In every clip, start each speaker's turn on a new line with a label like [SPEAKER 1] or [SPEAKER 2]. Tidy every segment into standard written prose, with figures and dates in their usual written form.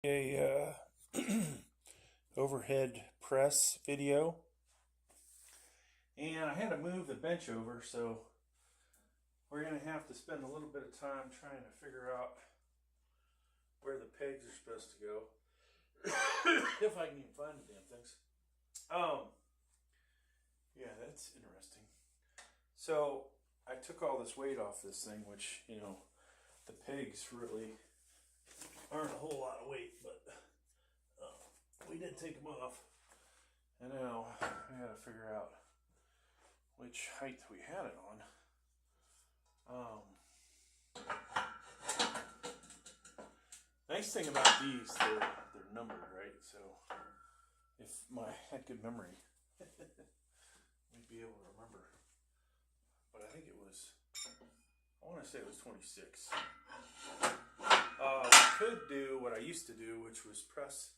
[SPEAKER 1] A overhead press video, and I had to move the bench over, so we're going to have to spend a little bit of time trying to figure out where the pegs are supposed to go. If I can even find the damn things. Yeah, that's interesting. So I took all this weight off this thing, which, you know, the pegs really aren't a whole lot of weight, but we did take them off. And now I gotta figure out which height we had it on. Nice thing about these, they're numbered, right? So if I had good memory, we'd be able to remember. But I think it was, I want to say it was 26. We could do what I used to do, which was press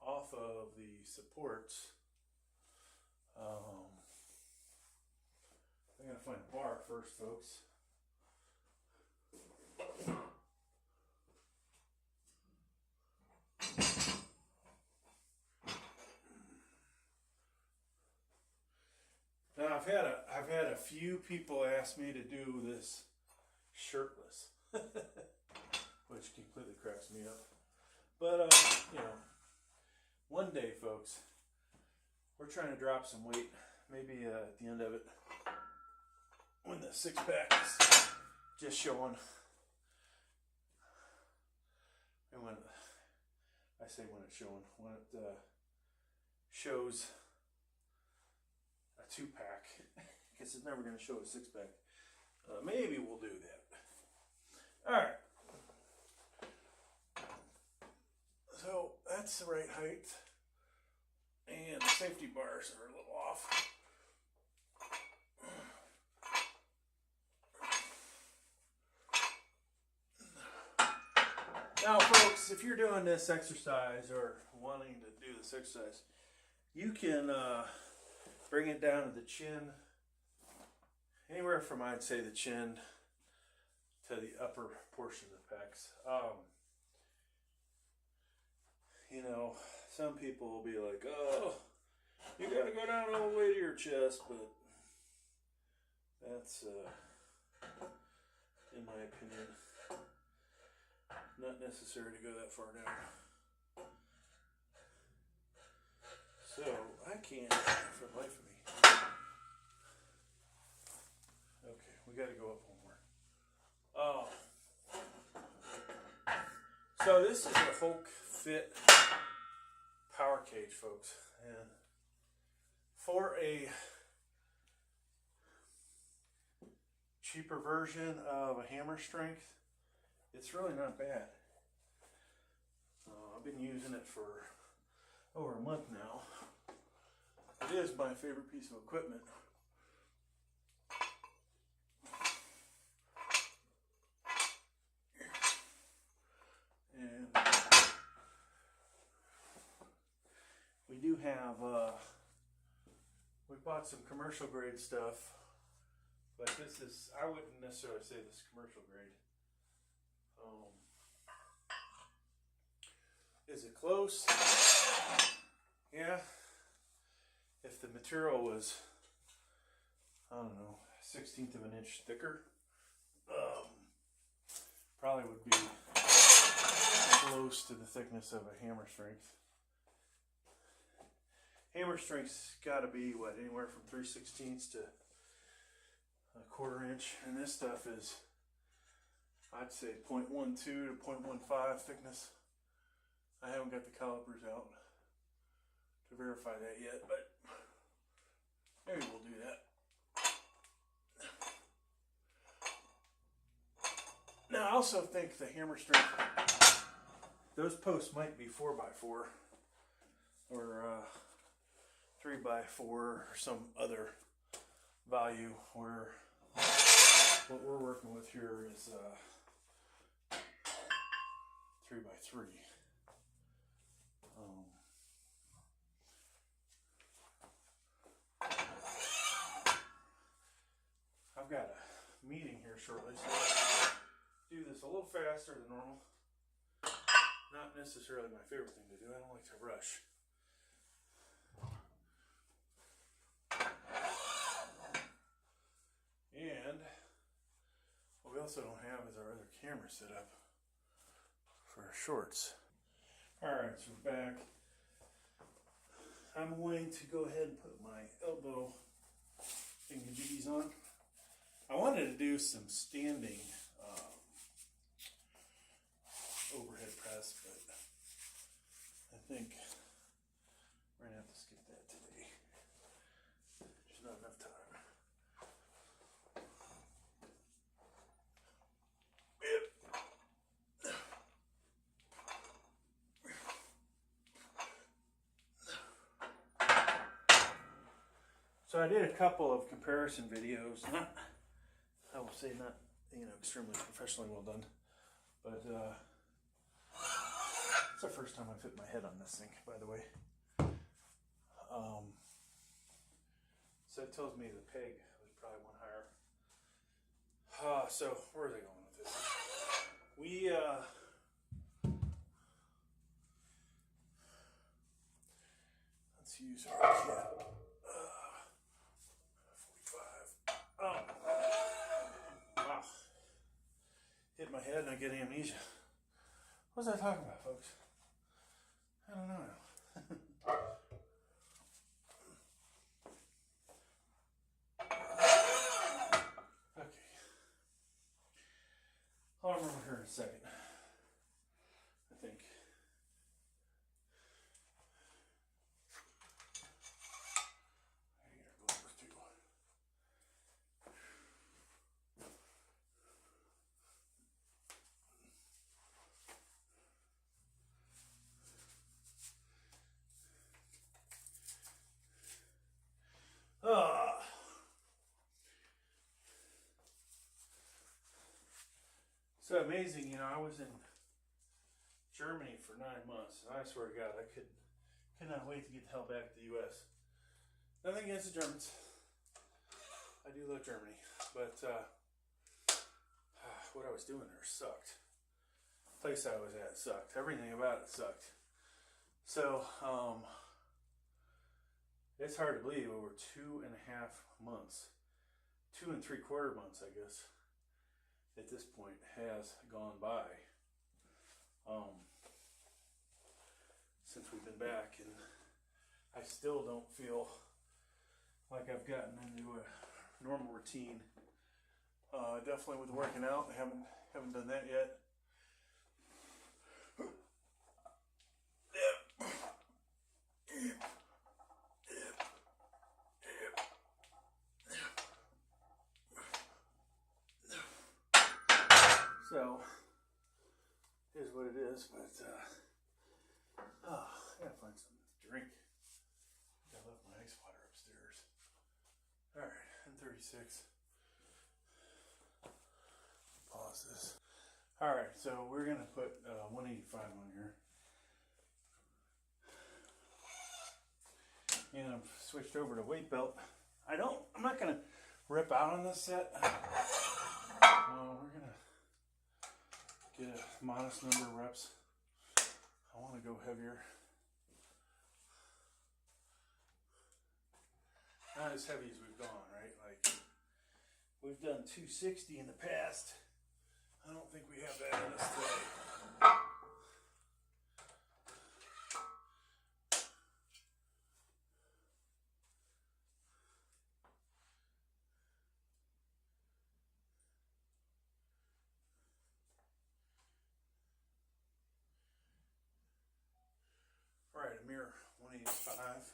[SPEAKER 1] off of the supports. I gotta find a bar first, folks. Now I've had a few people ask me to do this shirtless, which completely cracks me up. But you know, one day, folks, we're trying to drop some weight. Maybe at the end of it, when the six-pack is just showing, and when I say when it's showing, when it shows a two-pack, because it's never going to show a six-pack. Maybe we'll do that. All right. So that's the right height, and the safety bars are a little off. Now, folks, if you're doing this exercise or wanting to do this exercise, you can bring it down to the chin, anywhere from, I'd say, the chin to the upper portion of the pecs. You know, some people will be like, oh, you gotta go down all the way to your chest, but that's, in my opinion, not necessary to go that far down. So, I can't, for the life of me. Okay, we gotta go up one more. Oh. So this is a Hulk Fit power cage, folks, and for a cheaper version of a hammer strength, it's really not bad. I've been using it for over a month now. It is my favorite piece of equipment. And we do have, we bought some commercial grade stuff, but this is, I wouldn't necessarily say this is commercial grade. Is it close? Yeah. If the material was, I don't know, 1/16 of an inch thicker, probably would be close to the thickness of a hammer strength. Hammer strength's got to be what, anywhere from 3/16 to a 1/4 inch, and this stuff is, I'd say, 0.12 to 0.15 thickness. I haven't got the calipers out to verify that yet, but maybe we'll do that. Now, I also think the hammer strength, those posts might be 4x4 or 3x4 or some other value, where what we're working with here is 3x3. I've got a meeting here shortly, so I'll do this a little faster than normal. not necessarily my favorite thing to do. I don't like to rush. And what we also don't have is our other camera set up for our shorts. Alright, so we're back. I'm going to go ahead and put my elbow thingamajiggies on. I wanted to do some standing overhead press, but I think we're going to have to skip that today. There's not enough time. So I did a couple of comparison videos. Not, I will say, not extremely professionally well done, but it's the first time I fit my head on this thing, by the way. So it tells me the peg was probably one higher. So where are they going with this? We let's use our kit. 45. Oh, wow! Hit my head and I get amnesia. What was I talking about, folks? I don't know. Okay. I'll remember her in a second. I think. I need our gloves too. So amazing, I was in Germany for 9 months, and I swear to God, I could not wait to get the hell back to the U.S. Nothing against the Germans. I do love Germany, but what I was doing there sucked. The place I was at sucked. Everything about it sucked. So, it's hard to believe over 2.5 months, 2 3/4 months, I guess, at this point has gone by since we've been back, and I still don't feel like I've gotten into a normal routine. Definitely with working out, I haven't done that yet. So, is what it is, but I gotta find something to drink. I left my ice water upstairs. Alright, N36. Pause this. Alright, so we're gonna put 185 on here. And I've switched over to weight belt. I'm not gonna rip out on this set. We're gonna get a modest number of reps. I want to go heavier. Not as heavy as we've gone, right? Like, we've done 260 in the past. I don't think we have that in us today. Alright, a mirror 185,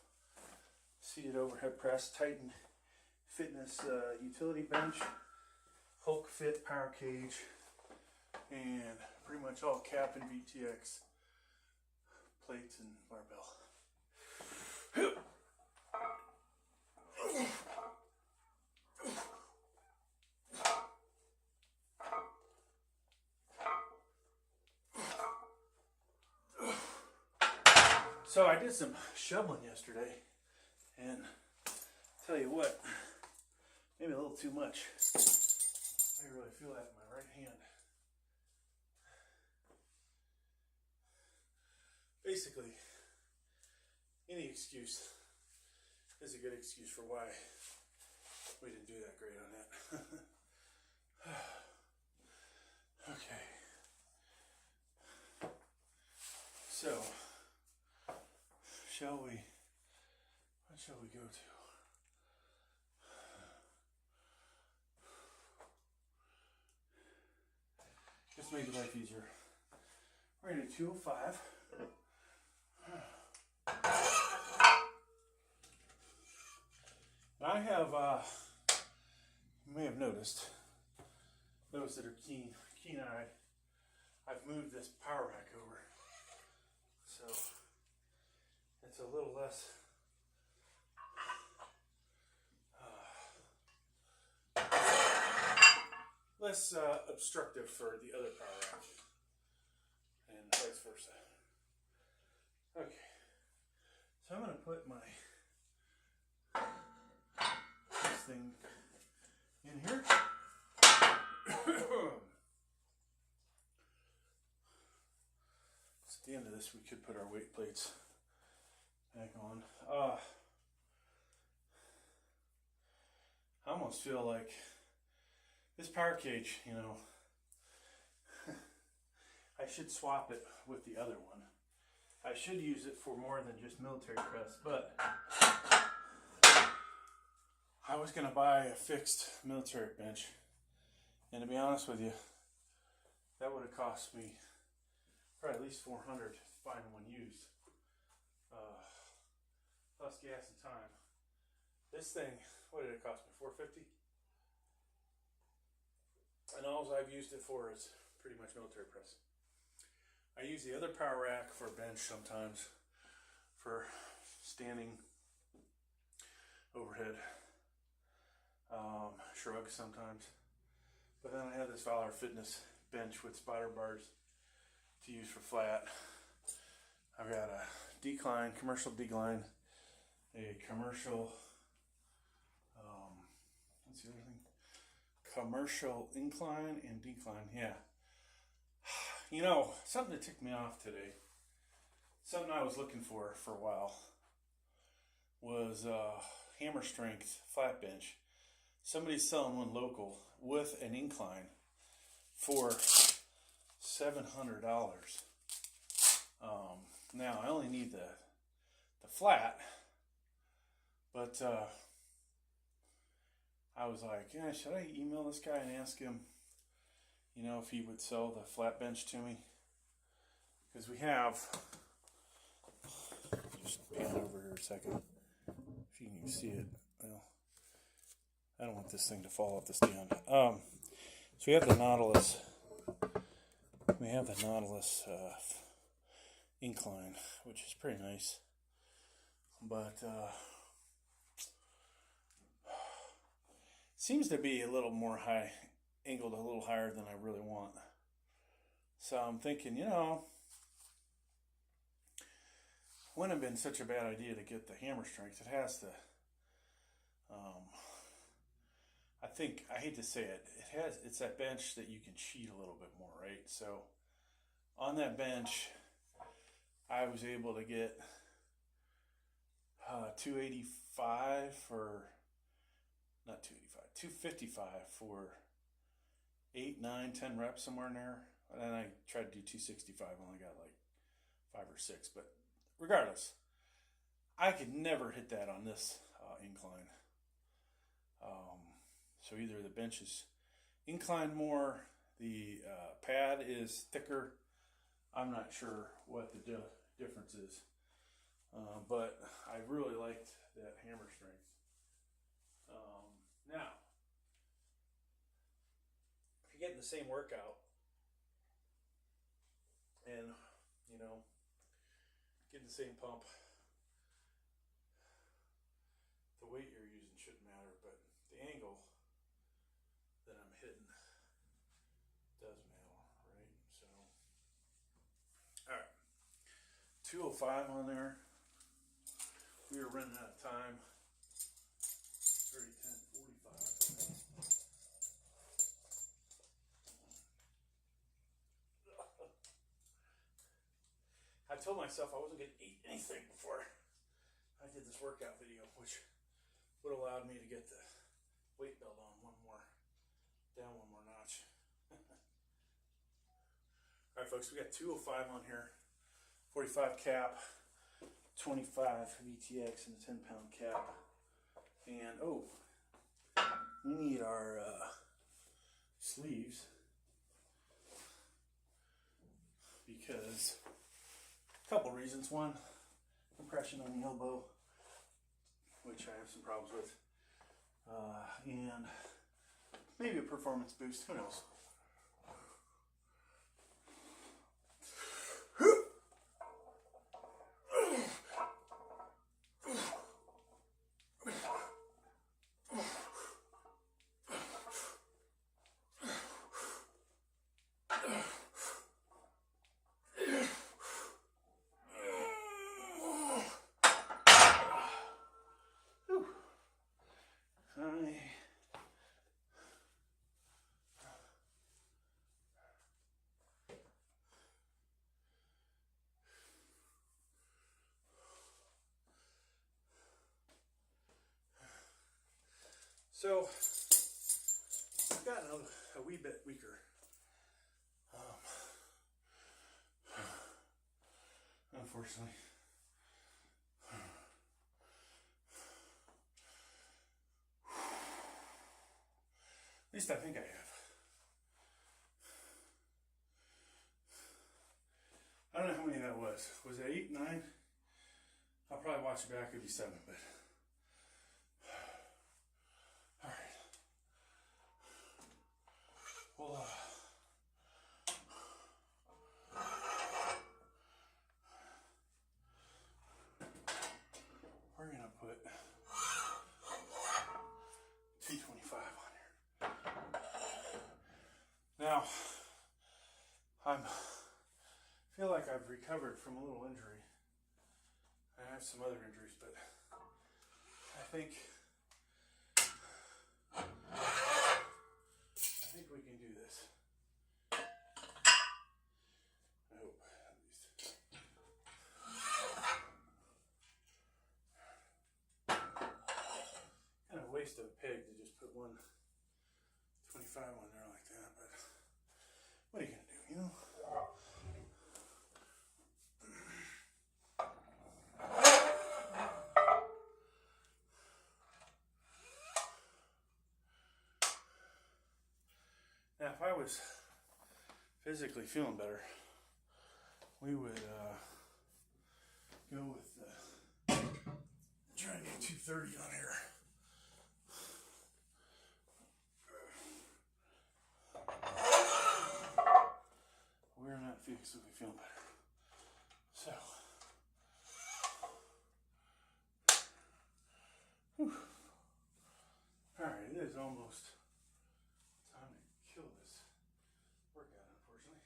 [SPEAKER 1] seated overhead press, Titan Fitness utility bench, Hulk Fit power cage, and pretty much all cap and VTX plates and barbell. So I did some shoveling yesterday, and tell you what, maybe a little too much. I really feel that in my right hand. basically, any excuse is a good excuse for why we didn't do that great on that. Okay. So, what shall we go to? Just make life easier. We're going to do 205. And I have, you may have noticed, those that are keen-eyed, I've moved this power rack over. So, it's a little less obstructive for the other power rack, and vice versa. Okay, so I'm going to put this thing in here. So at the end of this, we could put our weight plates back on. I almost feel like this power cage, you know, I should swap it with the other one. I should use it for more than just military press, but I was going to buy a fixed military bench, and to be honest with you, that would have cost me probably at least $400 to find one used, plus gas and time. This thing, what did it cost me? $450? And all I've used it for is pretty much military press. I use the other power rack for a bench sometimes, for standing overhead, shrugs sometimes. But then I have this Valor Fitness bench with spider bars to use for flat. I've got a decline, commercial decline, a commercial, what's the other thing? Commercial incline and decline, yeah. You know, something that ticked me off today, something I was looking for a while, was hammer strength flat bench. Somebody's selling one local with an incline for $700. Now I only need the flat, but I was like, yeah, should I email this guy and ask him, you know, if he would sell the flat bench to me? Because we have, just pan over here a second, if you can see it. Well, I don't want this thing to fall off the stand. So we have the Nautilus. We have the Nautilus incline, which is pretty nice, but seems to be a little more high, angled a little higher than I really want. So I'm thinking, you know, wouldn't have been such a bad idea to get the hammer strength. It has the, I think, I hate to say it, it's that bench that you can cheat a little bit more, right? So on that bench, I was able to get 285 for, not 285, 255 for 8, 9, 10 reps, somewhere in there. And then I tried to do 265, only got like 5 or 6. But regardless, I could never hit that on this incline. So either the bench is inclined more, the pad is thicker. I'm not sure what the difference is. But I really liked that hammer strength. Now, if you're getting the same workout and, you know, getting the same pump, the weight you're using shouldn't matter, but the angle that I'm hitting does matter, right? So, alright, 205 on there. We are running out of time. 30, 10, 45. How told myself I wasn't going to eat anything before I did this workout video, which would have allowed me to get the weight belt on down one more notch. All right, folks, we got 205 on here, 45 cap, 25 VTX, and a 10-pound cap. And oh, we need our sleeves because a couple reasons. One, compression on the elbow, which I have some problems with, and maybe a performance boost, who knows. So I've gotten a wee bit weaker. Unfortunately. At least I think I have. I don't know how many that was. Was it 8, 9? I'll probably watch it back. It'd be 7, but. All right. Well, we're gonna put 225 on here. Now, I feel like I've recovered from a little injury. I have some other injuries, but I think we can do this. I hope, at least. Kind of a waste of a peg to just put 125 on there like that, but what are you gonna do, you know? Now, if I was physically feeling better, we would go with try and get 230 on here. We're not physically feeling better. So, whew. All right, it is almost time to kill this workout, unfortunately.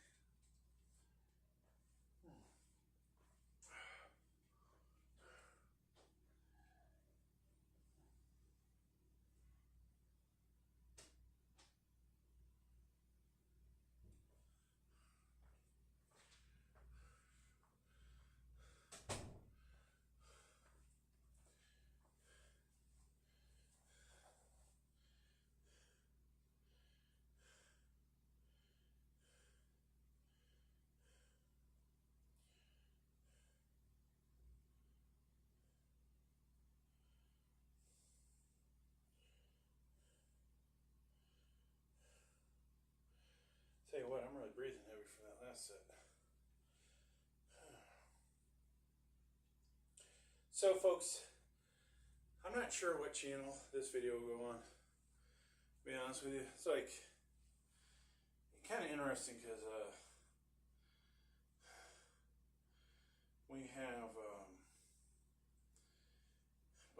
[SPEAKER 1] Tell you what, I'm really breathing heavy for that last set. So, folks, I'm not sure what channel this video will go on. To be honest with you, it's like kind of interesting because we have a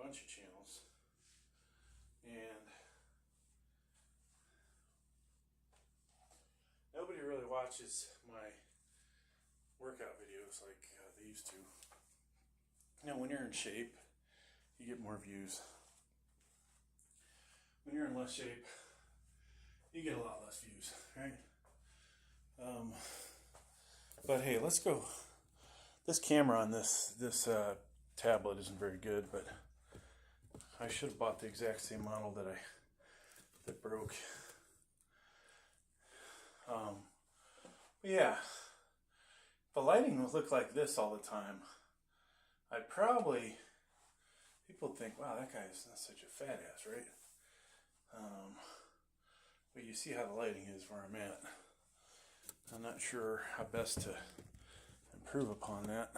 [SPEAKER 1] bunch of channels, and nobody really watches my workout videos like they used to. You know, when you're in shape, you get more views. When you're in less shape, you get a lot less views, right? But hey, let's go This camera on this tablet isn't very good, but I should have bought the exact same model that broke. But yeah, if the lighting would look like this all the time, I'd probably, people would think, wow, that guy's not such a fat ass, right? But you see how the lighting is where I'm at. I'm not sure how best to improve upon that.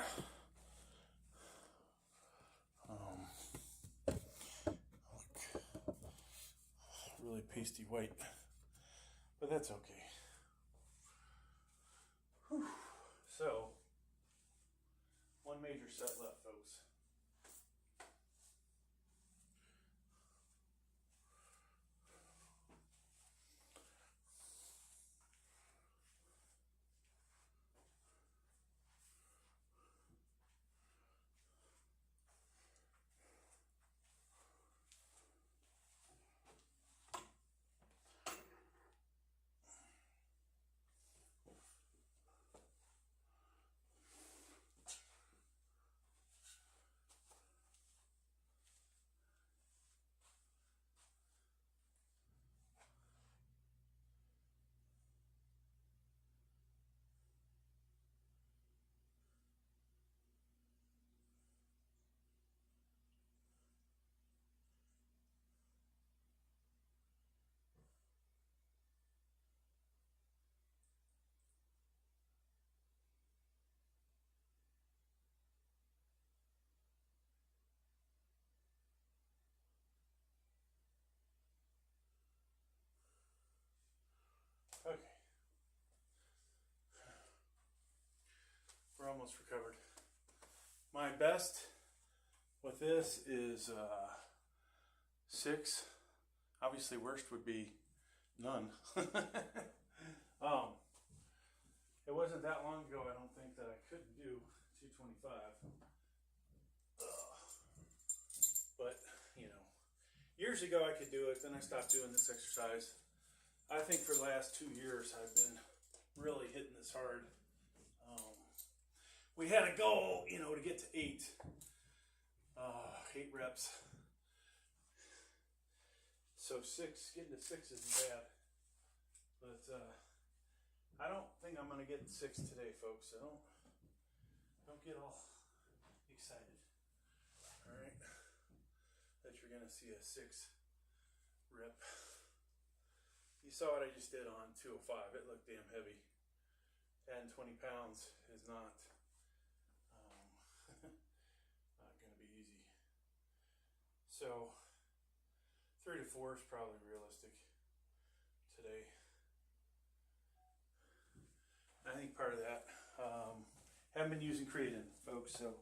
[SPEAKER 1] Look, really pasty white, but that's okay. Whew. So, one major set left, folks. Okay. We're almost recovered. My best with this is 6. Obviously, worst would be none. It wasn't that long ago, I don't think, that I couldn't do 225. But, you know, years ago I could do it, then I stopped doing this exercise. I think for the last 2 years I've been really hitting this hard. We had a goal, you know, to get to 8 reps. So getting to 6 isn't bad. But I don't think I'm going to get 6 today, folks. So don't get all excited. All right, that you're going to see a 6 rep. You saw what I just did on 205. It looked damn heavy. Adding 20 pounds is not not going to be easy. So 3 to 4 is probably realistic today. I think part of that, haven't been using creatine, folks, so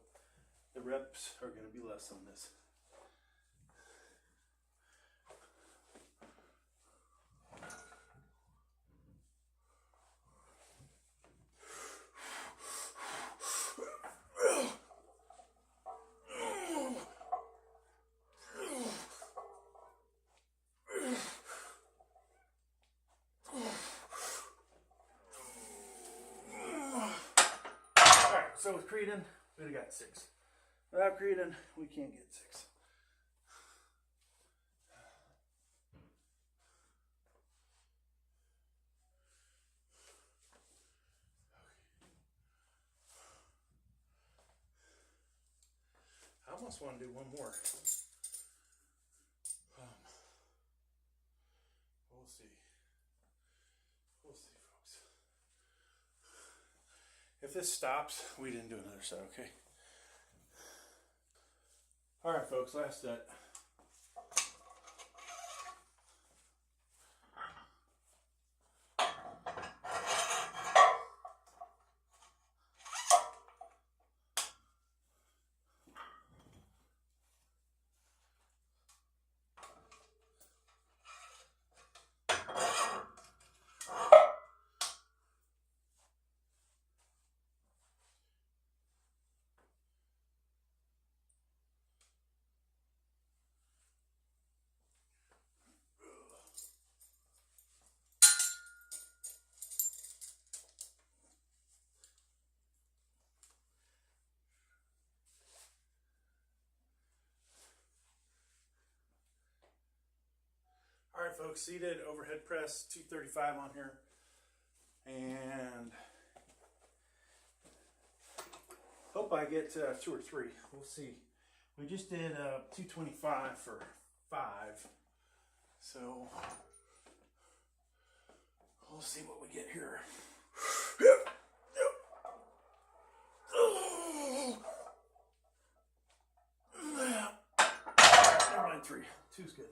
[SPEAKER 1] the reps are going to be less on this. So with creatine, we'd have got 6. Without creatine, we can't get 6. I almost want to do one more. We'll see. We'll see, folks. If this stops, we didn't do another set, okay? All right, folks, last set. Alright folks, seated overhead press 235 on here, and hope I get 2 or 3, we'll see. We just did 225 for 5, so we'll see what we get here. Never mind, 3. 2's good.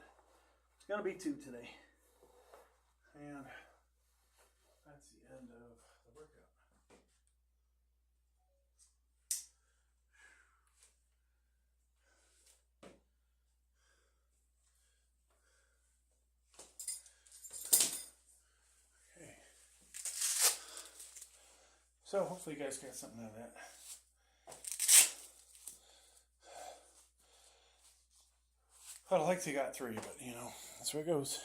[SPEAKER 1] It's gonna be 2 today, and that's the end of the workout. Okay, so hopefully you guys got something out of that. I'd like to got 3, but you know, that's where it goes.